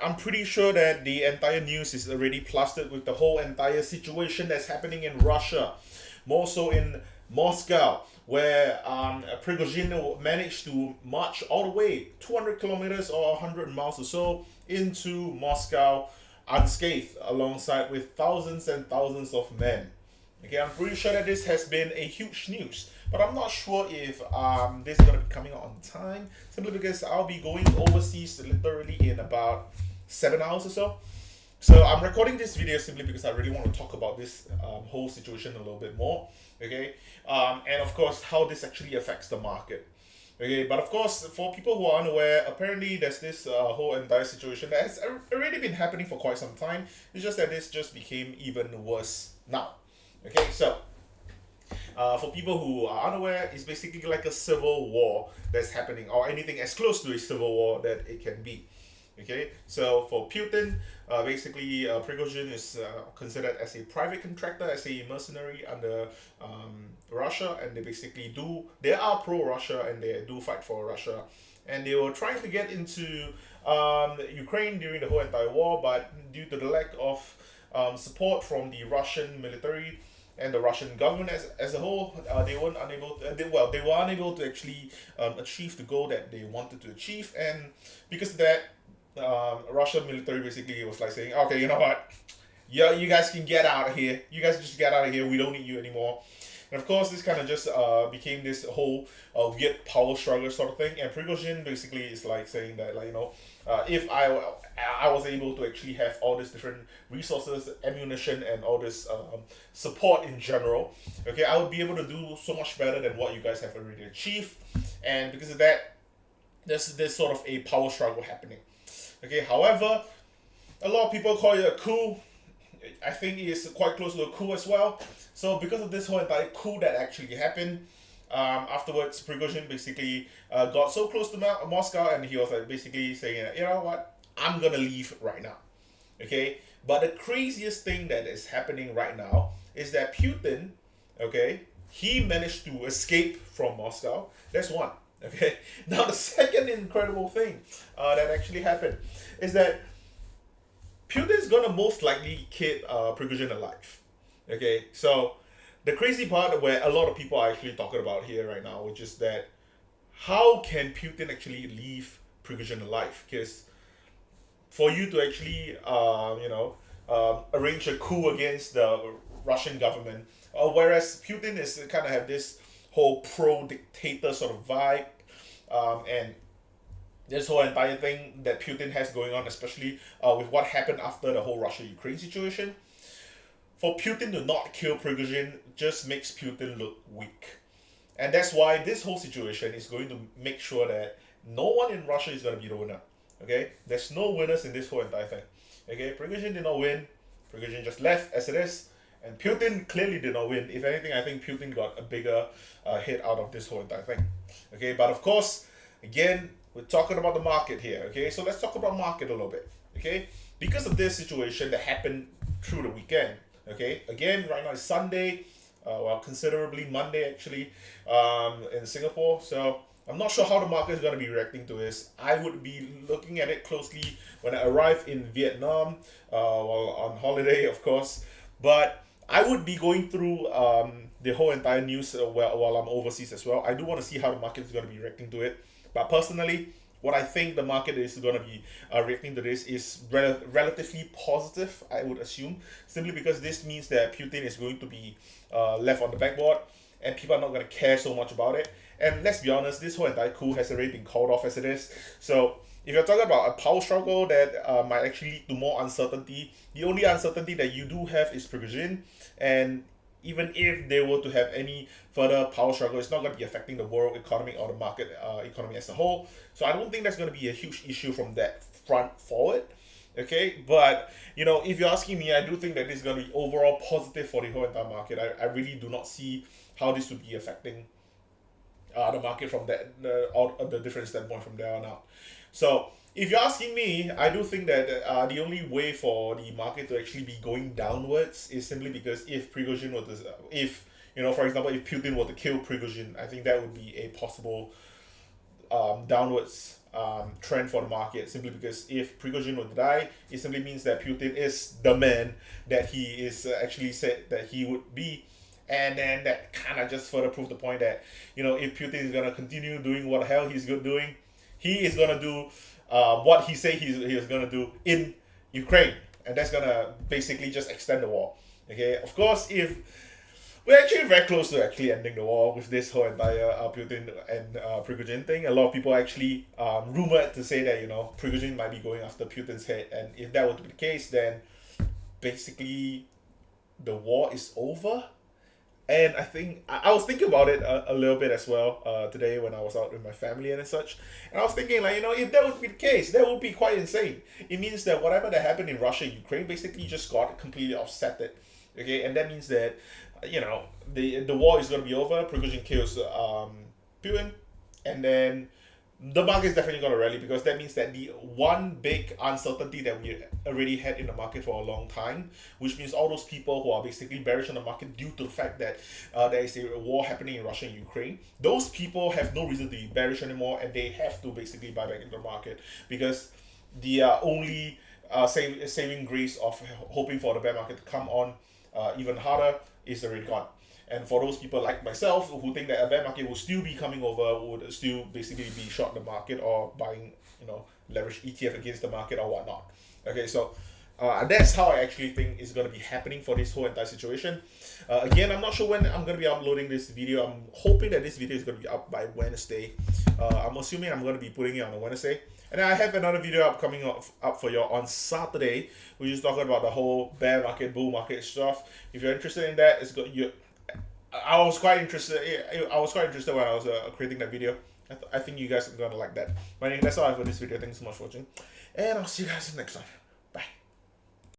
I'm pretty sure that the entire news is already plastered with the whole entire situation that's happening in Russia, more so in Moscow, where Prigozhin managed to march all the way 200 kilometers or 100 miles or so into Moscow unscathed, alongside with thousands and thousands of men. Okay, I'm pretty sure that this has been a huge news, but I'm not sure if this is gonna be coming out on time. Simply because I'll be going overseas literally in about 7 hours or so. So I'm recording this video simply because I really want to talk about this whole situation a little bit more. Okay, and of course how this actually affects the market. Okay, but of course, for people who are unaware, apparently there's this whole entire situation that has already been happening for quite some time. It's just that this just became even worse now. Okay, so for people who are unaware, it's basically like a civil war that's happening, or anything as close to a civil war that it can be. Okay, so for Putin, basically Prigozhin is considered as a private contractor, as a mercenary under Russia, and they are pro-Russia and they do fight for Russia, and they were trying to get into Ukraine during the whole entire war, but due to the lack of support from the Russian military and the Russian government as a whole, they weren't unable. They were unable to actually achieve the goal that they wanted to achieve, and because of that, Russian military basically was like saying, okay, you know what, yeah, you guys can get out of here. You guys just get out of here. We don't need you anymore. And of course, this kind of just became this whole weird power struggle sort of thing. And Prigozhin basically is like saying that, like, if I was able to actually have all these different resources, ammunition, and all this support in general, okay, I would be able to do so much better than what you guys have already achieved. And because of that, there's this sort of a power struggle happening. Okay, however, a lot of people call it a coup. I think it is quite close to a coup as well. So because of this whole entire coup that actually happened, afterwards Prigozhin basically got so close to Moscow, and he was like basically saying, you know what, I'm gonna leave right now. Okay, but the craziest thing that is happening right now is that Putin, okay, he managed to escape from Moscow. That's one. Okay, now the second incredible thing that actually happened is that Putin's gonna most likely keep Prigozhin alive. Okay, so the crazy part where a lot of people are actually talking about here right now, which is that how can Putin actually leave Prigozhin alive? Because for you to actually, arrange a coup against the Russian government, whereas Putin is kind of have this whole pro-dictator sort of vibe, and this whole entire thing that Putin has going on, especially with what happened after the whole Russia-Ukraine situation. For Putin to not kill Prigozhin just makes Putin look weak. And that's why this whole situation is going to make sure that no one in Russia is going to be the winner. Okay? There's no winners in this whole entire thing. Okay? Prigozhin did not win. Prigozhin just left as it is. And Putin clearly did not win. If anything, I think Putin got a bigger hit out of this whole entire thing. Okay? But of course, again, we're talking about the market here. Okay? So let's talk about market a little bit. Okay? Because of this situation that happened through the weekend. Okay? Again, right now it's Sunday. Considerably Monday actually, in Singapore. So I'm not sure how the market is going to be reacting to this. I would be looking at it closely when I arrive in Vietnam, while on holiday, of course. But I would be going through the whole entire news while I'm overseas as well. I do want to see how the market is going to be reacting to it. But personally, what I think the market is going to be reacting to this is relatively positive, I would assume, simply because this means that Putin is going to be left on the backboard, and people are not going to care so much about it. And let's be honest, this whole entire coup has already been called off as it is. So if you're talking about a power struggle that might actually lead to more uncertainty, the only uncertainty that you do have is Prigozhin, and even if they were to have any further power struggle, it's not going to be affecting the world economy or the market economy as a whole. So I don't think that's going to be a huge issue from that front forward. Okay, but if you're asking me, I do think that this is going to be overall positive for the whole entire market. I really do not see how this would be affecting the market from the different standpoint from there on out. So if you're asking me, I do think that the only way for the market to actually be going downwards is simply because if Prigozhin were to, for example, if Putin were to kill Prigozhin, I think that would be a possible downwards trend for the market, simply because if Prigozhin would die, it simply means that Putin is the man that he is actually said that he would be. And then that kind of just further proved the point that, if Putin is going to continue doing what the hell he's good doing, he is going to do what he say he is going to do in Ukraine. And that's going to basically just extend the war. Okay, of course, if we're actually very close to actually ending the war with this whole entire Putin and Prigozhin thing. A lot of people actually rumored to say that, Prigozhin might be going after Putin's head. And if that were to be the case, then basically the war is over. And I think I was thinking about it a little bit as well today when I was out with my family and such. And I was thinking, if that would be the case, that would be quite insane. It means that whatever that happened in Russia and Ukraine basically just got completely offset. Okay, and that means that, the war is going to be over. Prigozhin kills Putin, and then the market is definitely going to rally, because that means that the one big uncertainty that we already had in the market for a long time, which means all those people who are basically bearish on the market due to the fact that there is a war happening in Russia and Ukraine, those people have no reason to be bearish anymore, and they have to basically buy back into the market, because the only saving grace of hoping for the bear market to come on even harder is already gone. And for those people like myself who think that a bear market will still be coming over, would still basically be short the market or buying, leverage ETF against the market or whatnot. Okay, so that's how I actually think is going to be happening for this whole entire situation. Again, I'm not sure when I'm going to be uploading this video. I'm hoping that this video is going to be up by Wednesday. I'm assuming I'm going to be putting it on a Wednesday. And I have another video coming up for you on Saturday, which is talking about the whole bear market, bull market stuff. If you're interested in that, I was quite interested. I was quite interested when I was creating that video. I think you guys are gonna like that. But anyway, that's all I have for this video. Thanks so much for watching, and I'll see you guys next time.